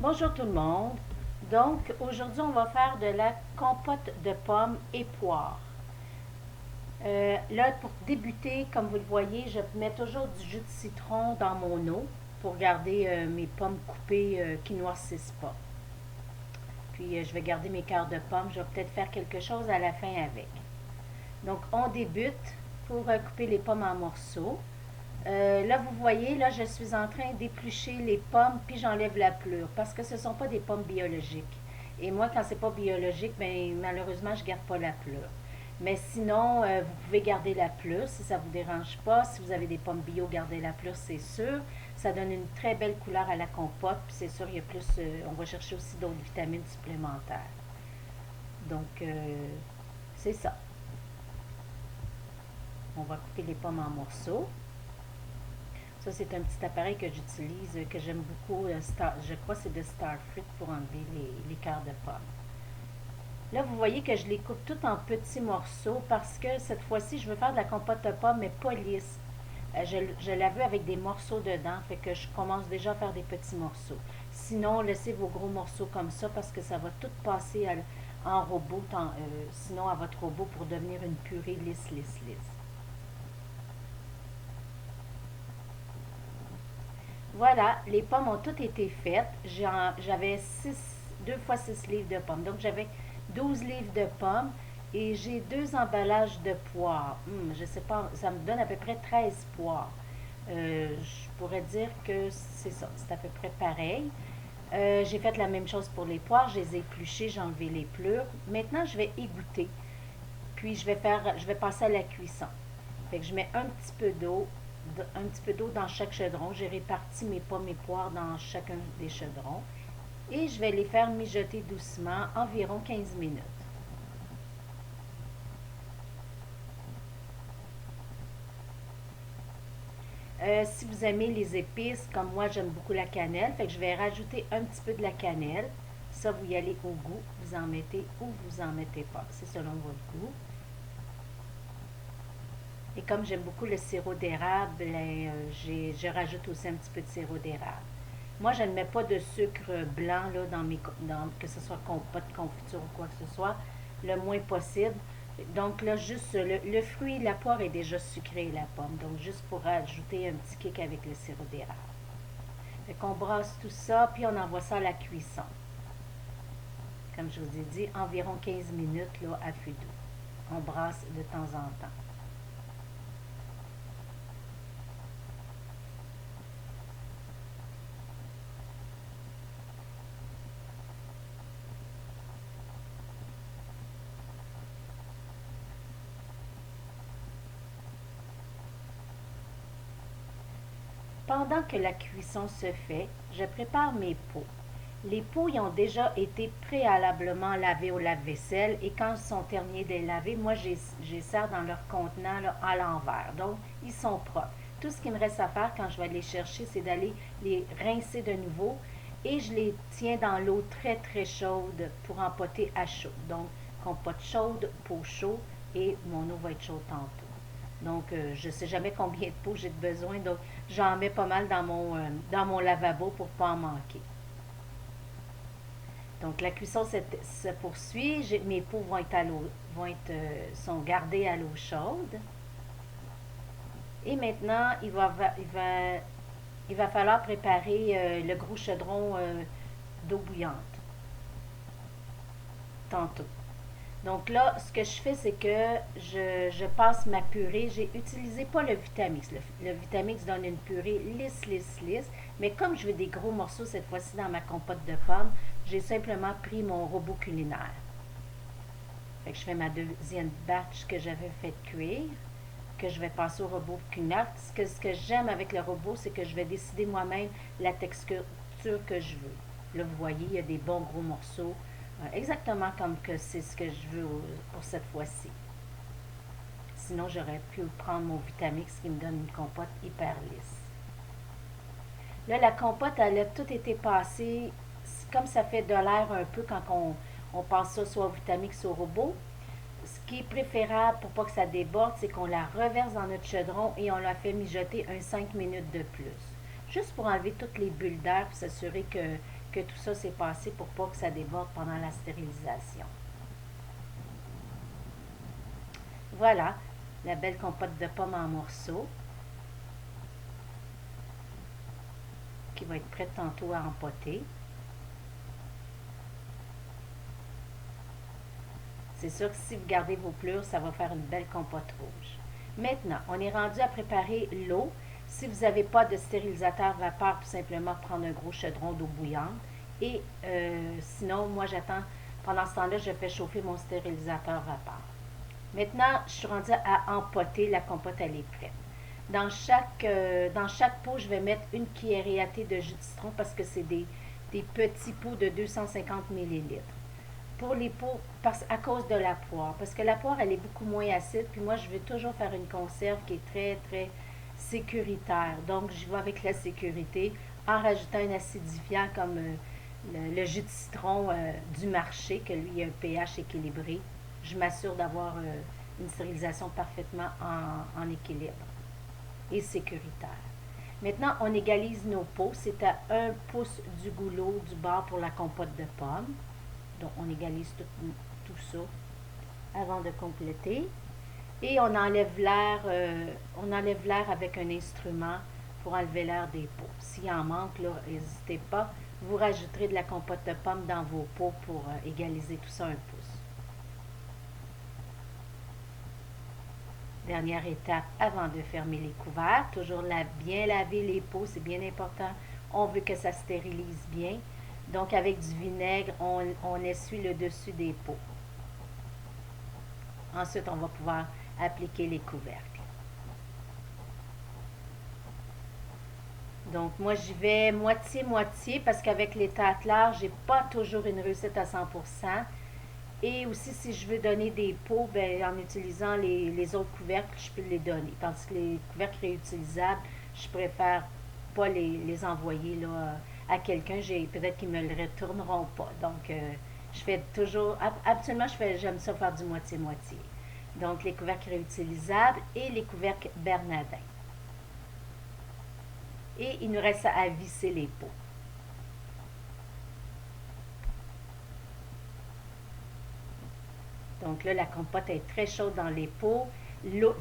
Bonjour tout le monde. Donc, aujourd'hui, on va faire de la compote de pommes et poires. Là, pour débuter, comme vous le voyez, je mets toujours du jus de citron dans mon eau pour garder mes pommes coupées qui ne noircissent pas. Puis, je vais garder mes quarts de pommes. Je vais peut-être faire quelque chose à la fin avec. Donc, on débute pour couper les pommes en morceaux. Là, vous voyez, là, je suis en train d'éplucher les pommes, puis j'enlève la pelure, parce que ce ne sont pas des pommes biologiques. Et moi, quand c'est pas biologique, ben, malheureusement, je ne garde pas la pelure. Mais sinon, vous pouvez garder la pelure si ça ne vous dérange pas. Si vous avez des pommes bio, gardez la pelure, c'est sûr. Ça donne une très belle couleur à la compote, puis c'est sûr, il y a plus, on va chercher aussi d'autres vitamines supplémentaires. Donc, c'est ça. On va couper les pommes en morceaux. Ça, c'est un petit appareil que j'utilise, que j'aime beaucoup. Je crois que c'est de Starfruit pour enlever les quarts de pomme. Là, vous voyez que je les coupe toutes en petits morceaux parce que cette fois-ci, je veux faire de la compote de pommes, mais pas lisse. Je la veux avec des morceaux dedans, fait que je commence déjà à faire des petits morceaux. Sinon, laissez vos gros morceaux comme ça parce que ça va tout passer en robot, sinon à votre robot pour devenir une purée lisse, lisse, lisse. Voilà, les pommes ont toutes été faites. J'avais 2 fois 6 livres de pommes. Donc, j'avais 12 livres de pommes et j'ai 2 emballages de poires. Je ne sais pas, ça me donne à peu près 13 poires. Je pourrais dire que c'est ça, c'est à peu près pareil. J'ai fait la même chose pour les poires. Je les ai épluchées, j'ai enlevé les pleurs. Maintenant, je vais égoutter. Puis, je vais passer à la cuisson. Fait que je mets un petit peu d'eau dans chaque chaudron. J'ai réparti mes pommes et poires dans chacun des chaudrons. Et je vais les faire mijoter doucement, environ 15 minutes. Si vous aimez les épices, comme moi j'aime beaucoup la cannelle, fait que je vais rajouter un petit peu de la cannelle. Ça, vous y allez au goût. Vous en mettez ou vous en mettez pas. C'est selon votre goût. Et comme j'aime beaucoup le sirop d'érable, je rajoute aussi un petit peu de sirop d'érable. Moi, je ne mets pas de sucre blanc là, que ce soit compote, confiture ou quoi que ce soit, le moins possible. Donc là, juste le fruit, la poire est déjà sucrée, la pomme. Donc juste pour ajouter un petit kick avec le sirop d'érable. Fait qu'on brasse tout ça, puis on envoie ça à la cuisson. Comme je vous ai dit, environ 15 minutes là, à feu doux. On brasse de temps en temps. Pendant que la cuisson se fait, je prépare mes pots. Les pots y ont déjà été préalablement lavés au lave-vaisselle et quand ils sont terminés de les laver, moi, j'ai sers dans leur contenant là, à l'envers. Donc, ils sont propres. Tout ce qui me reste à faire quand je vais les chercher, c'est d'aller les rincer de nouveau et je les tiens dans l'eau très très chaude pour empoter à chaud. Donc, compote chaude, pot chaud et mon eau va être chaude tantôt. Donc, je ne sais jamais combien de pots j'ai besoin. Donc, j'en mets pas mal dans mon lavabo pour ne pas en manquer. Donc, la cuisson se poursuit. Mes pots sont gardés à l'eau chaude. Et maintenant, il va falloir préparer le gros chaudron d'eau bouillante tantôt. Donc là, ce que je fais, c'est que je passe ma purée. J'ai utilisé pas le Vitamix. Le Vitamix donne une purée lisse, lisse, lisse. Mais comme je veux des gros morceaux cette fois-ci dans ma compote de pommes, j'ai simplement pris mon robot culinaire. Fait que je fais ma deuxième batch que j'avais fait cuire, que je vais passer au robot culinaire. Ce que j'aime avec le robot, c'est que je vais décider moi-même la texture que je veux. Là, vous voyez, il y a des bons gros morceaux. Exactement comme que c'est ce que je veux pour cette fois-ci. Sinon, j'aurais pu prendre mon Vitamix qui me donne une compote hyper lisse. Là, la compote, elle a tout été passée. Comme ça fait de l'air un peu quand on passe ça soit au Vitamix, soit au robot. Ce qui est préférable pour pas que ça déborde, c'est qu'on la reverse dans notre chaudron et on la fait mijoter 5 minutes de plus. Juste pour enlever toutes les bulles d'air et s'assurer que tout ça s'est passé pour pas que ça déborde pendant la stérilisation. Voilà, la belle compote de pommes en morceaux qui va être prête tantôt à empoter. C'est sûr que si vous gardez vos plures, ça va faire une belle compote rouge. Maintenant, on est rendu à préparer l'eau. Si vous n'avez pas de stérilisateur vapeur, tout simplement prendre un gros chaudron d'eau bouillante. Et sinon, moi j'attends, pendant ce temps-là, je fais chauffer mon stérilisateur vapeur. Maintenant, je suis rendue à empoter. La compote, elle est prête. Dans chaque pot, je vais mettre une cuillerée à thé de jus de citron parce que c'est des petits pots de 250 millilitres. Pour les pots, à cause de la poire, parce que la poire, elle est beaucoup moins acide, puis moi, je veux toujours faire une conserve qui est très, très sécuritaire. Donc, j'y vais avec la sécurité en rajoutant un acidifiant comme le jus de citron du marché, que lui, il a un pH équilibré. Je m'assure d'avoir une stérilisation parfaitement en équilibre et sécuritaire. Maintenant, on égalise nos pots. C'est à 1 pouce du goulot du bord pour la compote de pommes. Donc, on égalise tout ça avant de compléter. Et on enlève l'air avec un instrument pour enlever l'air des pots. S'il en manque, n'hésitez pas. Vous rajouterez de la compote de pommes dans vos pots pour égaliser tout ça 1 pouce. Dernière étape avant de fermer les couverts. Toujours bien laver les pots, c'est bien important. On veut que ça stérilise bien. Donc, avec du vinaigre, on essuie le dessus des pots. Ensuite, on va pouvoir appliquer les couvercles. Donc, moi, j'y vais moitié-moitié parce qu'avec les tâteleurs, je n'ai pas toujours une réussite à 100%. Et aussi, si je veux donner des pots, ben, en utilisant les autres couvercles, je peux les donner. Tandis que les couvercles réutilisables, je préfère pas les envoyer là, à quelqu'un. Peut-être qu'ils ne me le retourneront pas. Donc, je fais toujours... Habituellement, j'aime ça faire du moitié-moitié. Donc, les couvercles réutilisables et les couvercles Bernardin. Et il nous reste à visser les pots. Donc là, la compote est très chaude dans les pots.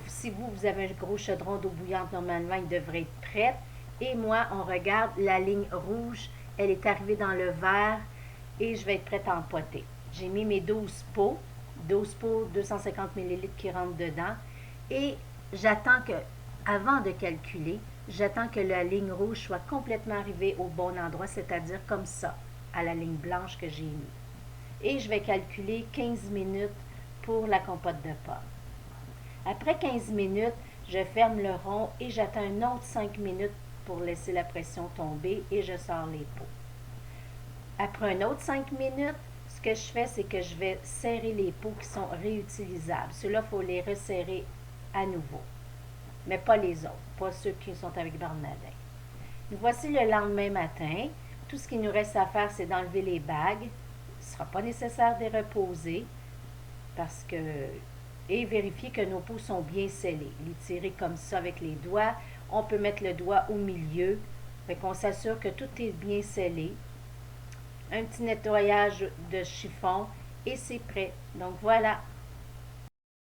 Si vous avez un gros chaudron d'eau bouillante, normalement, il devrait être prêt. Et moi, on regarde la ligne rouge. Elle est arrivée dans le verre et je vais être prête à empoter. J'ai mis mes 12 pots, 250 ml qui rentrent dedans. Et j'attends que, avant de calculer, j'attends que la ligne rouge soit complètement arrivée au bon endroit, c'est-à-dire comme ça, à la ligne blanche que j'ai mis. Et je vais calculer 15 minutes pour la compote de pommes. Après 15 minutes, je ferme le rond et j'attends un autre 5 minutes pour laisser la pression tomber et je sors les pots. Après un autre 5 minutes, ce que je fais, c'est que je vais serrer les pots qui sont réutilisables. Ceux-là, il faut les resserrer à nouveau, mais pas les autres, pas ceux qui sont avec Bernardin. Nous voici le lendemain matin. Tout ce qu'il nous reste à faire, c'est d'enlever les bagues. Il ne sera pas nécessaire de les reposer parce que et vérifier que nos pots sont bien scellés. Les tirer comme ça avec les doigts. On peut mettre le doigt au milieu. Fait qu'on s'assure que tout est bien scellé. Un petit nettoyage de chiffon et c'est prêt. Donc voilà,